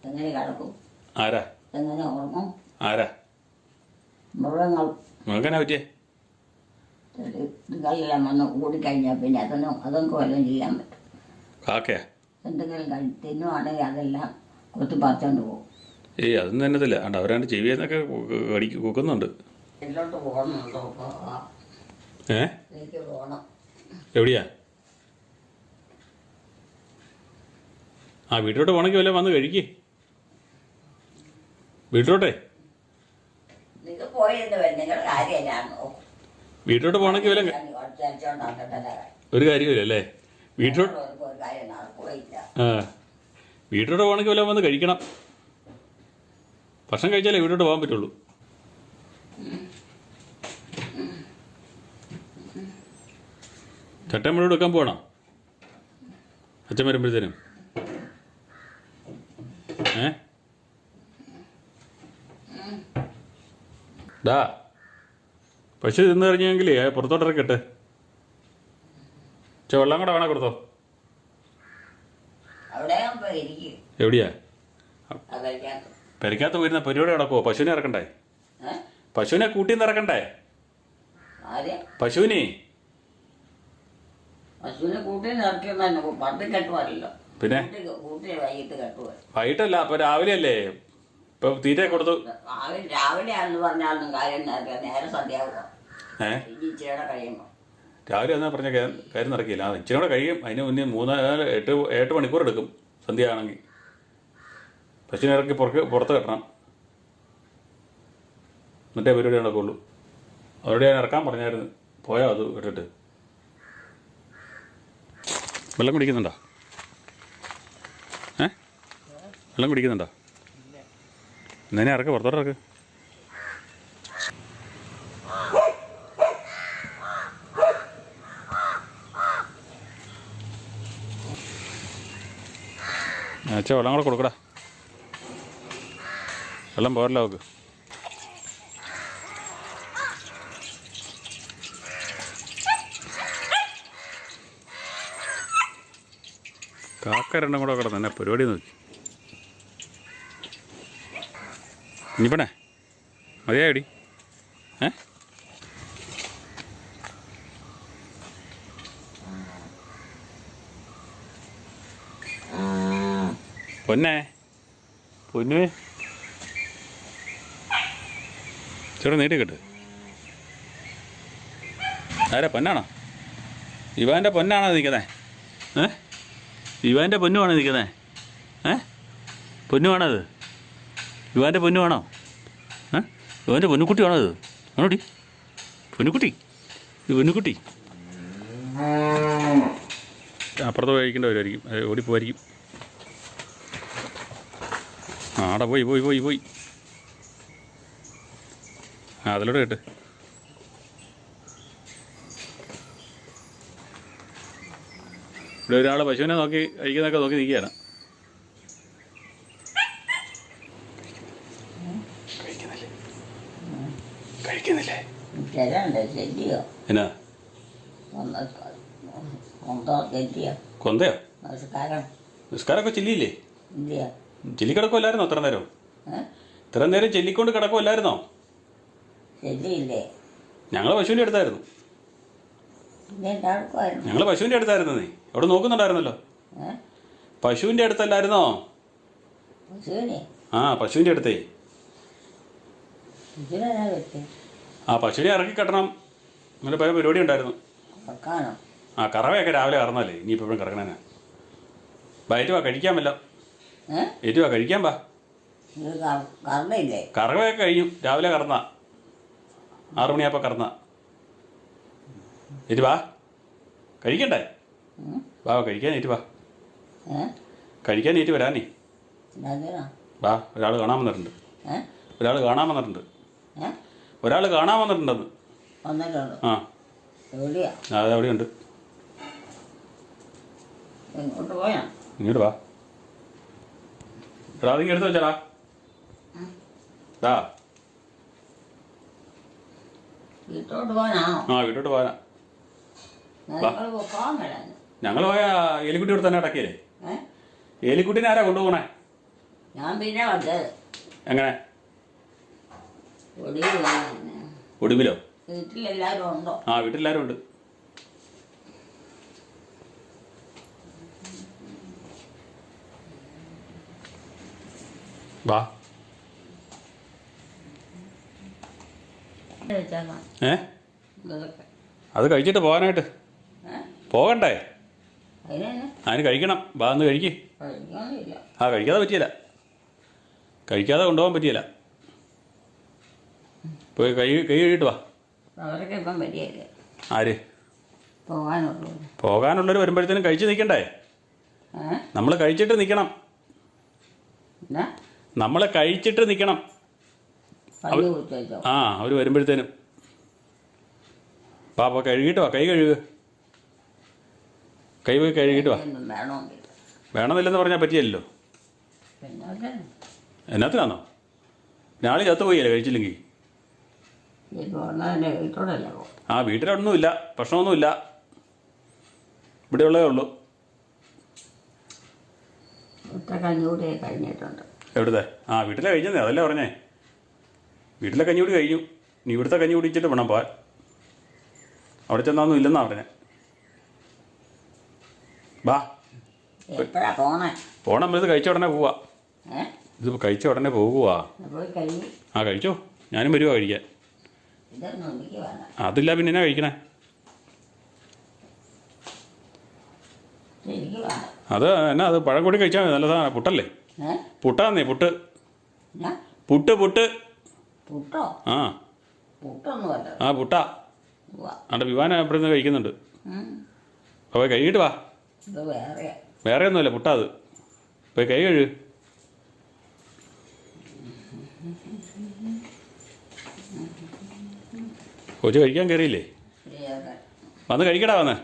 എങ്ങനെ കിടക്കും? ആരാ? എങ്ങനെ ഉറങ്ങും? ആരാ? മൃഗങ്ങൾ. നിങ്ങൾക്കെന്നാ പറ്റിയേ? ഇതെല്ലാം വന്ന് കൂടിക്കഴിഞ്ഞാൽ പിന്നെ അതൊക്കെ വല്ലതും ചെയ്യാൻ പറ്റും. കാക്കയാ? എന്തെങ്കിലും തിന്നുവാണെങ്കിൽ അതെല്ലാം കൊത്തിപ്പറിച്ചോണ്ട് പോകും. ഏയ് അതൊന്നും തന്നത്തില്ല. അണ്ട് അവരാണ്ട് ചെവിയെന്നൊക്കെ കുക്കുന്നുണ്ട്. എല്ലോട്ട് പോകണമെന്നുണ്ടോ? എനിക്ക് പോകണം. എവിടെയാ? ആ വീട്ടിലോട്ട് പോകണമെങ്കിൽ വല്ല വന്ന് കഴിക്കേ. വീട്ടിലോട്ടേ നിങ്ങൾ പോയെന്ന് നിങ്ങളുടെ കാര്യമല്ലാണോ? വീട്ടിലോട്ട് പോകണമെങ്കിൽ വല്ല ഒരു കാര്യമില്ല അല്ലേ? വീട്ടിലോട്ട് ഒരു കാര്യം നടക്കുകയില്ല. ആ വീട്ടിലോട്ട് പോകണമെങ്കിൽ വല്ല വന്ന് കഴിക്കണം. ഭക്ഷണം കഴിച്ചാലേ വീട്ടിലോട്ട് പോകാൻ പറ്റുള്ളൂ. ചട്ടം മുഴുവൻ എടുക്കാൻ പോകണം അച്ഛൻ വരുമ്പോഴത്തേനും. ഡാ പശു തിന്നു കഴിഞ്ഞെങ്കിലേ പുറത്തോട്ടിറക്കിട്ടെ. വെള്ളം കൂടെ വേണേ കൊടുത്തോ. എവിടെയാ? പെരക്കകത്ത് പോയിരുന്ന പരിപാടി നടക്കുമോ? പശുവിനെ ഇറക്കണ്ടേ? പശുവിനെ കൂട്ടിന്ന് ഇറക്കണ്ടേ? പശുവിനെ പിന്നെ വൈകിട്ടല്ല, അപ്പൊ രാവിലെ അല്ലേ? ഇപ്പൊ തീറ്റ കൊടുത്തു. രാവിലെയാണെന്ന് പറഞ്ഞാലും കാര്യം നേരെ സന്ധ്യാവുക. രാവിലെ എന്നാ പറഞ്ഞ കാര്യം നടക്കില്ല. ഇച്ചിരി കൂടെ കഴിയും. അതിന് മുന്നേ 8 മണിക്കൂർ എടുക്കും സന്ധ്യ ആണെങ്കിൽ. പശുവിനെ ഇറക്കി പുറത്ത് കെട്ടണം, എന്നിട്ടേ പരിപാടി നടക്കുള്ളൂ. അതോടെ ഞാൻ ഇറക്കാൻ പറഞ്ഞായിരുന്നു. പോയാ അത് ഇട്ടിട്ട്. വെള്ളം കുടിക്കുന്നുണ്ടോ? വെള്ളം കുടിക്കുന്നുണ്ടോ? എന്നെ ഇറക്ക്, പുറത്തോട്ട് ഇറക്ക്. അച്ഛാ വെള്ളം കൂടെ കൊടുക്കടാ. വെള്ളം പോരല്ലോ അവക്ക്. കാക്ക രണ്ടും കൂടെ കിടന്നു എന്നെ പരിപാടി നോക്കി. ഇനിപ്പണേ മതിയായടി. പൊന്നേ പൊന്നുവേ ചേട്ടാ നീട്ടി കെട്ട്. ആരാ? പൊന്നാണോ? ഇവാൻ്റെ പൊന്നാണോ നിൽക്കുന്നേ? ഇവാൻ്റെ പൊന്നുമാണോ നിൽക്കുന്നേ? ഏ പൊന്നുവാണോ അത്? യുവാൻ്റെ പൊന്നുവാണോ? യുവാൻ്റെ പൊന്നുക്കുട്ടിയാണോ അത്? ആണോടി പൊന്നുക്കുട്ടി? ഇത് പൊന്നുക്കുട്ടി അപ്പുറത്ത് കഴിക്കേണ്ട വരുമായിരിക്കും, ഓടിപ്പോയിരിക്കും. ആടെ പോയി അതിലൂടെ കേട്ട്. ഇവിടെ ഒരാൾ പശുവിനെ നോക്കി കഴിക്കുന്നതൊക്കെ നോക്കി നിൽക്കുകയാണ്. കഴിക്കുന്നില്ലേ? എന്നാ കൊന്തയോ? നിസ്കാരമൊക്കെ ചെല്ലിയില്ലേ? ചെല്ലി കിടക്കുമല്ലായിരുന്നോ ഇത്ര നേരം? ഇത്ര നേരം ചെല്ലിക്കൊണ്ട് കിടക്കുമല്ലായിരുന്നോ? ഞങ്ങൾ പശുവിൻ്റെ അടുത്തായിരുന്നു. ഞങ്ങൾ പശുവിൻ്റെ അടുത്തായിരുന്നു. നീ അവിടെ നോക്കുന്നുണ്ടായിരുന്നല്ലോ. പശുവിൻ്റെ അടുത്തല്ലായിരുന്നോ? ആ പശുവിൻ്റെ അടുത്തേ. ആ പശുവിനെ ഇറക്കി കെട്ടണം അങ്ങനെ പല പരിപാടി ഉണ്ടായിരുന്നു. ആ കറവയൊക്കെ രാവിലെ കറന്നല്ലേ, ഇനിയിപ്പോൾ എപ്പോഴും കറക്കണേനാ. ഏറ്റു വാ കഴിക്കാൻ വല്ല. ഏറ്റു വാ കഴിക്കാൻ വാ. കറവയൊക്കെ കഴിഞ്ഞു, രാവിലെ കറന്ന 6 മണിയായപ്പോൾ കറന്ന. ഏറ്റു വാ കഴിക്കണ്ടേ? വാ കഴിക്കാൻ ഏറ്റു വാ. കഴിക്കാൻ ഏറ്റു വരാനേ. വാ ഒരാൾ കാണാൻ വന്നിട്ടുണ്ട്. ഒരാൾ കാണാൻ വന്നിട്ടുണ്ട്. ഒരാൾ കാണാൻ വന്നിട്ടുണ്ടെന്ന്. ആ അതെ അവിടെയുണ്ട്. ഇങ്ങോട്ട് വാ. എടാ അതിങ്ങ് എടുത്ത് വെച്ചാടാ. ആ വീട്ടോട്ട് പോകാനാ. ഞങ്ങൾ പോയ എലിക്കുട്ടി ഇവിടെ തന്നെ അടക്കിയല്ലേ. എലിക്കുട്ടീനെ ആരാ കൊണ്ടുപോകണേ? ഞാൻ പിന്നെ വന്നത്. എങ്ങനെ? ഒടുവിലോ? വീട്ടിലെല്ലാരും ഉണ്ടോ? ആ വീട്ടിലെല്ലാരും ഉണ്ട്. വാ. അത് കഴിച്ചിട്ട് പോകാനായിട്ട്. പോകണ്ടേ? അതിന് കഴിക്കണം. വാ ഒന്ന് കഴിക്ക്. ആ കഴിക്കാതെ പറ്റിയില്ല. കഴിക്കാതെ കൊണ്ടുപോകാൻ പറ്റിയില്ല. പോയി കൈ കഴുകിയിട്ട് വാ. അവരൊക്കെ ഇപ്പം വരികയല്ലേ. ആര്? പോകാനുള്ളവർ വരുമ്പോഴത്തേനും കഴിച്ച് നിൽക്കണ്ടേ? നമ്മൾ കഴിച്ചിട്ട് നിൽക്കണം. നമ്മൾ കഴിച്ചിട്ട് നിൽക്കണം. ആ അവർ വരുമ്പോഴത്തേനും. പാപ്പ കഴുകിയിട്ട് വാ. കൈ കഴുകുക. കൈ പോയി കഴുകിയിട്ട് വാ. വേണമെന്നില്ലെന്ന് പറഞ്ഞാൽ പറ്റിയല്ലോ. എന്നാത്തിനാന്നോ? നാളെ ചത്തു പോയല്ലേ കഴിച്ചില്ലെങ്കിൽ. ആ വീട്ടിലൊന്നുമില്ല, പ്രശ്നമൊന്നുമില്ല. ഇവിടെ ഉള്ളതേ ഉള്ളൂ. എവിടുത്തെ? ആ വീട്ടിലെ കഴിഞ്ഞതേ, അതല്ലേ പറഞ്ഞേ. വീട്ടിലെ കഞ്ഞികൂടി കഴിഞ്ഞു. നീ ഇവിടുത്തെ കഞ്ഞി കുടിച്ചിട്ട് വേണം പോവാൻ. അവിടെ ചെന്നൊന്നും ഇല്ലെന്നാ പറഞ്ഞേ. വാ പോണം. ഇത് കഴിച്ച ഉടനെ പോവാ. ഇത് കഴിച്ച ഉടനെ പോകുവാ. ആ കഴിച്ചോ, ഞാനും വരുവാ കഴിക്കാൻ. അതില്ല പിന്നെ എന്നാ കഴിക്കണേ? അത് എന്നാ അത് പഴം കൂടി കഴിച്ചാൽ മതി. നല്ലതാ. പുട്ടല്ലേ? പുട്ടാന്നേ. പുട്ട് പുട്ട് പുട്ട് ആ ആ പുട്ടാ. അവിടെ വിവാന ഇവിടെ നിന്ന് കഴിക്കുന്നുണ്ട്. അപ്പോൾ കഴുകിയിട്ട് വാ. വേറെ ഒന്നുമില്ല, പുട്ടാ അത്. പോയി കൈ കഴുകു. കൊച്ചു കഴിക്കാൻ കയറിയില്ലേ? വന്ന് കഴിക്കടാ. വന്ന്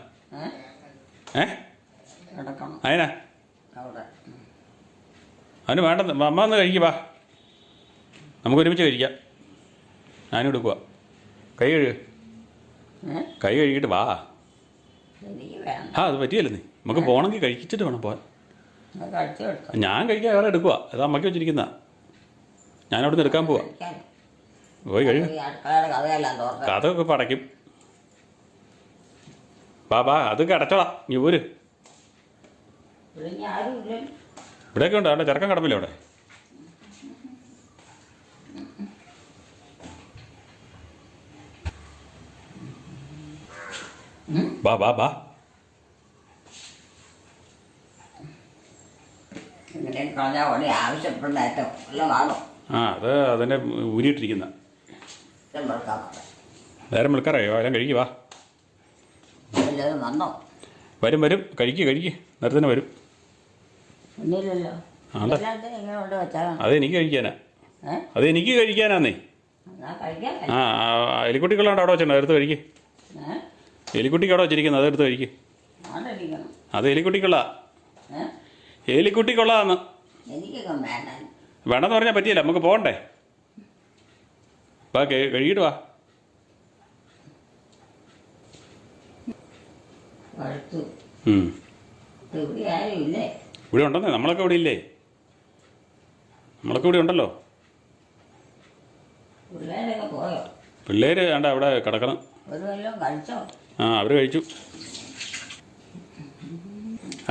അതിനാ അവന് വേണ്ട. അമ്മ വന്ന് കഴിക്കുവാ. നമുക്ക് ഒരുമിച്ച് കഴിക്കാം. ഞാനും എടുക്കുക. കൈ കഴുകു. കൈ കഴുകിയിട്ട് വാ. ആ അത് പറ്റിയല്ലേ. നീ നമുക്ക് പോകണമെങ്കിൽ കഴിച്ചിട്ട് വേണം പോകാൻ. ഞാൻ കഴിക്കാൻ വേറെ എടുക്കുക. അത് അമ്മയ്ക്ക് വെച്ചിരിക്കുന്ന. ഞാനവിടെ നിന്ന് എടുക്കാൻ പോവാ. പോയി കഴിയും. കഥയൊക്കെ ഇപ്പം അടയ്ക്കും. വാ വാ. അത് അടച്ചോളാം. നീ പോര്. ഇവിടെയൊക്കെ ഉണ്ട്. അവിടെ ചെറുക്കം കിടപ്പില്ല അവിടെ. വാ വാ വാ. ഇങ്ങനെ കളഞ്ഞാൽ ഉടനെ ആവശ്യപ്പെടുന്നേറ്റോ എല്ലാം കാണും. ആ അത് അതിൻ്റെ ഊരിയിട്ടിരിക്കുന്ന നേരം വിളിക്കാറായോ എല്ലാം കഴിക്കുക വാ. എല്ലാവരും വന്നോ? വരും വരും കഴിക്കുക നേരത്തെ തന്നെ വരും. ഒന്നുമില്ലല്ലോ. ആണ്ടെ. എല്ലാത്തിനും ഇങ്ങനെ കൊണ്ട് വെച്ചാൽ അതെനിക്ക് കഴിക്കാനാ. അതെനിക്ക് കഴിക്കാനാന്നേ. കഴിക്കാൻ എലിക്കുട്ടിക്കുള്ളതുകൊണ്ട് അവിടെ വെച്ചിട്ടുണ്ട് അതെടുത്ത് കഴിക്കുക. എലിക്കുട്ടിക്ക് അവിടെ വെച്ചിരിക്കുന്നത് അതെടുത്ത് കഴിക്കുക. ആണ്ടിരിക്കണം. അത് എലിക്കുട്ടിക്കുള്ള എലിക്കുട്ടിക്കുള്ളതാന്ന്. എനിക്കൊക്കെ വേണ്ട. വേണമെന്ന് പറഞ്ഞാൽ പറ്റിയല്ല നമുക്ക് പോകണ്ടേ. വാ കഴുകിയിട്ട് വാ. അടുത്ത് ഉം. ഇവിടെ ആരും ഇല്ലേ? ഇവിടെ ഉണ്ടെന്നേ. നമ്മളൊക്കെ ഇവിടെ ഇല്ലേ? നമ്മളൊക്കെ ഇവിടെ ഉണ്ടല്ലോ. പിള്ളേരൊക്കെ പോയോ? പിള്ളേർ വേണ്ട അവിടെ കിടക്കണം. ഒരു വല്ലതും കഴിച്ചോ? ആ അവർ കഴിച്ചു.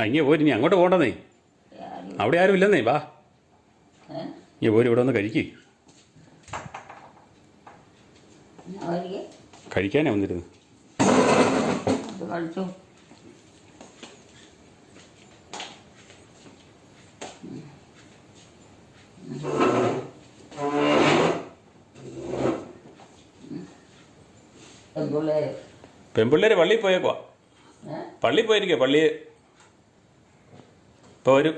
ഇങ്ങനെ പോരി ഇനി അങ്ങോട്ട് പോകണ്ടെന്നേ. അവിടെ ആരും ഇല്ലെന്നേ. വാ ഇങ്ങനെ പോരി ഇവിടെ ഒന്ന് കഴിക്ക്. അവർക്ക് കഴിക്കാനേ വന്നിരുന്നു. ഇത് കഴിച്ചു. പിള്ളേര് പെൺപിള്ളേർ പള്ളിയിൽ പോയേക്കുവാ. പള്ളിയിൽ പോയിരിക്കുക. പള്ളിയിൽ ഇപ്പോൾ വരും.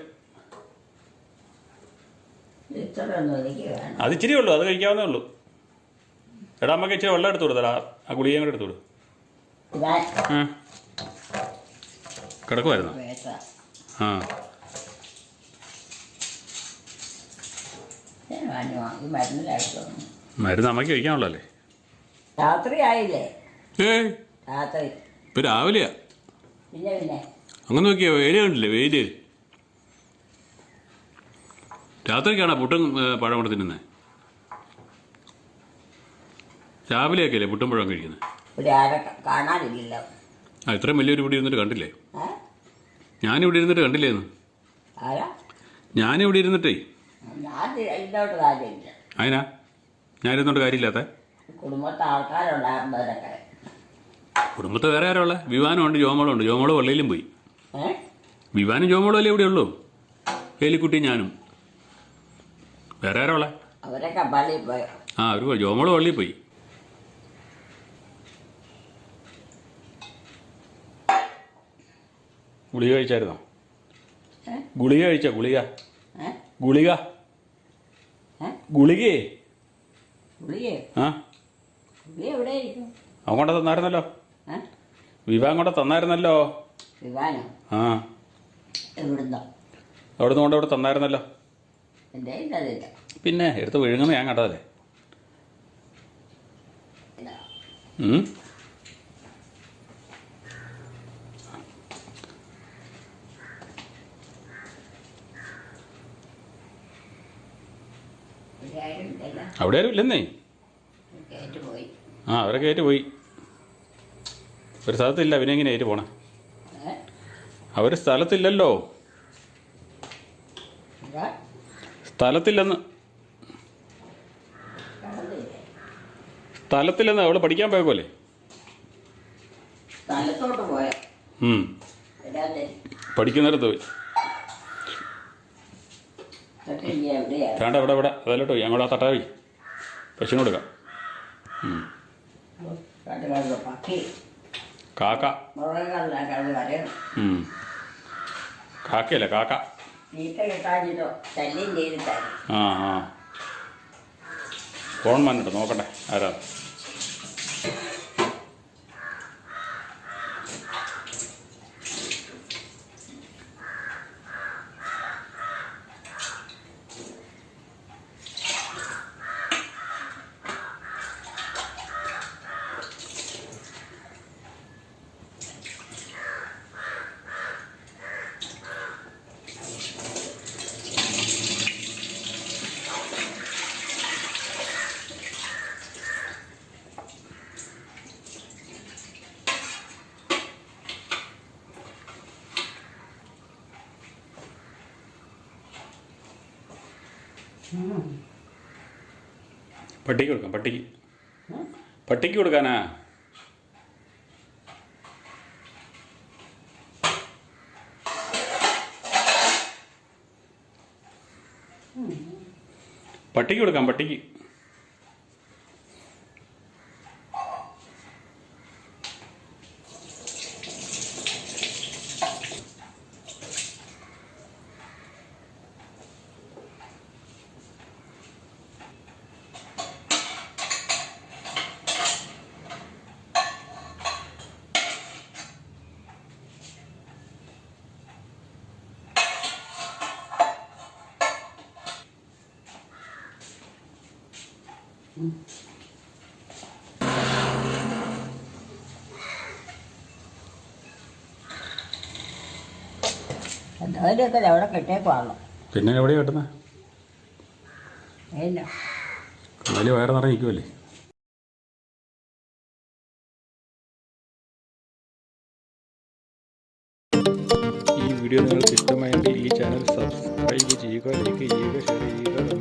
ഇത്രയൊന്നും എനിക്ക് വേണം. അത് ഇച്ചിരി ഉള്ളൂ. അത് കഴിക്കാവുന്നേ ഉള്ളൂ. എടാ അമ്മക്ക് ഇച്ചിരി വെള്ളം എടുത്തു കൊടുത്തടാ. ആ ഗുളികയും കൂടെ എടുത്തു കൊടു. കിടക്കുമായിരുന്നു. ആ മരുന്ന് അമ്മയ്ക്ക് കഴിക്കാനുള്ളല്ലേ. രാത്രി ആയില്ലേ? രാത്രി ഇപ്പം രാവിലെയാ. പിന്നെ അങ്ങനെ നോക്കിയാ വെയിൽ കണ്ടില്ലേ? വെയില് രാത്രിക്കാണോ പുട്ടും പഴം കൂടെ തിന്നുന്നത്? രാവിലെയൊക്കെ അല്ലേ പുട്ടും പഴം കഴിക്കുന്നത്? കാണാനില്ലല്ലോ. ആ ഇത്രയും വലിയൊരു ഇവിടെ ഇരുന്നിട്ട് കണ്ടില്ലേ? ഞാനിവിടെ ഇരുന്നിട്ട് കണ്ടില്ലേന്ന്? ഞാനിവിടെ ഇരുന്നിട്ടേ. അതിനാ ഞാൻ ഇരുന്നോണ്ട് കാര്യമില്ലാത്ത? കുടുംബത്തെ ആൾക്കാരുണ്ടായിരുന്നവരൊക്കെ. കുടുംബത്തെ വേറെ ആരോ ഉള്ളത്? വിവാനും ഉണ്ട്, ജോമോളും ഉണ്ട്. ജോമോള് പള്ളിയിലും പോയി. വിവാനും ജോമോളും അല്ലേ ഇവിടെ ഉള്ളൂ? ഏലിക്കുട്ടി ഞാനും. വേറെ ആരോ ഉള്ളത്? അവരൊക്കെ പള്ളിയിൽ പോയോ? ആ അവർ പോയി. ജോമോള് പള്ളിയിൽ പോയി. ഗുളിക കഴിച്ചായിരുന്നോ? ഗുളിക കഴിച്ചോ? ഗുളിക ഗുളിക ഗുളികേ ആ അവൻ കൊണ്ട തന്നായിരുന്നല്ലോ. വിവാൻ കൊണ്ട തന്നായിരുന്നല്ലോ. ആ അവിടുന്ന് കൊണ്ട് ഇവിടെ തന്നായിരുന്നല്ലോ. പിന്നെ എടുത്ത് വിഴുങ്ങുന്ന ഞാൻ കണ്ടതല്ലേ. അവിടെ ആരും ഇല്ലെന്നേ. ആ അവരൊക്കെ ഏറ്റു പോയി. ഒരു സ്ഥലത്തില്ല. പിന്നെ എങ്ങനെ ഏറ്റു പോണേ? അവർ സ്ഥലത്തില്ലല്ലോ. സ്ഥലത്തില്ലെന്ന്. സ്ഥലത്തില്ലെന്ന്. അവള് പഠിക്കാൻ പോയപ്പോലെ. പഠിക്കുന്നിടത്ത് പോയി. വേണ്ട ഇവിടെ ഇവിടെ അതല്ലോട്ടോ പോയി. ഞങ്ങളുടെ ആ തട്ടാ പോയി പശുവിന് കൊടുക്കാം. കാക്ക കാക്കയല്ലേ കാക്ക. ആ ആ ഫോൺ വന്നിട്ട് നോക്കട്ടെ ആരാ. പട്ടിക്ക് കൊടുക്കാം. പട്ടിക്ക് കൊടുക്കാനാ. പട്ടിക്ക് കൊടുക്കാം, പട്ടിക്ക്. എന്തായാലുമൊക്കെ അവിടെ കിട്ടേക്കുവാണല്ലോ. പിന്നെ എവിടെയാണ് കിട്ടുന്നത്? ഇല്ല, വലിയ വയറ് നിറഞ്ഞിരിക്കുമല്ലേ. ഈ വീഡിയോ നിങ്ങൾക്ക് ഇഷ്ടമായെങ്കിൽ ഈ ചാനൽ സബ്സ്ക്രൈബ് ചെയ്യുക, ലൈക്ക് ചെയ്യുക, ഷെയർ ചെയ്യുക.